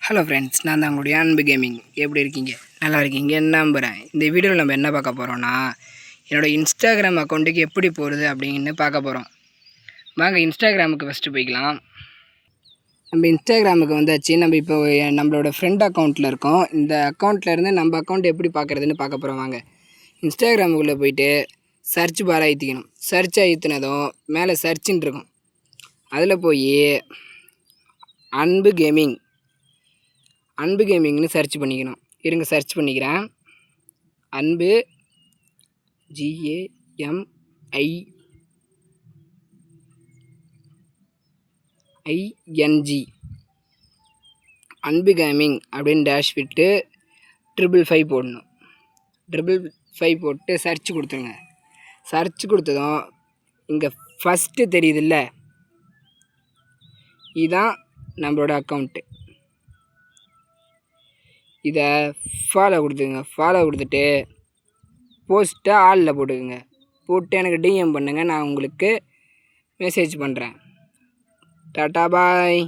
Hello friends, நான் தான் உங்களுடைய அன்பு கேமிங். எப்படி இருக்கீங்க? நல்லா இருக்கீங்க நம்புகிறேன். இந்த வீடியோவில் நம்ம என்ன பார்க்க போகிறோன்னா, என்னோடய இன்ஸ்டாகிராம் அக்கௌண்ட்டுக்கு எப்படி போகிறது அப்படின்னு பார்க்க போகிறோம். வாங்க இன்ஸ்டாகிராமுக்கு ஃபஸ்ட்டு போய்க்கலாம். நம்ம இன்ஸ்டாகிராமுக்கு வந்தாச்சு. நம்ம இப்போ நம்மளோட ஃப்ரெண்ட் அக்கௌண்ட்டில் இருக்கோம். இந்த அக்கௌண்ட்லேருந்து நம்ம அக்கௌண்ட் எப்படி பார்க்குறதுன்னு பார்க்க போகிறோம். வாங்க இன்ஸ்டாகிராமுக்குள்ளே போயிட்டு சர்ச் பார் அழுத்திக்கணும். சர்ச் அழுத்தினதும் மேலே சர்ச்சுன்னு இருக்கும். அதில் போய் அன்பு கேமிங்னு சர்ச் பண்ணிக்கணும். இருங்க, சர்ச் பண்ணிக்கிறேன். அன்பு GAMING அன்பு கேமிங் அப்படின்னு டேஷ் விட்டு 555 போடணும். 555 போட்டு சர்ச் கொடுத்துருங்க. சர்ச் கொடுத்ததும் இங்கே ஃபஸ்ட்டு தெரியுதுல்ல, இதுதான் நம்மளோட அக்கௌண்ட்டு. இதை ஃபாலோ கொடுத்துக்குங்க. ஃபாலோ கொடுத்துட்டு போஸ்ட்டை ஆளில் போட்டுக்குங்க. போட்டு எனக்கு டிஎம் பண்ணுங்கள். நான் உங்களுக்கு மெசேஜ் பண்ணுறேன். டாட்டா பாய்.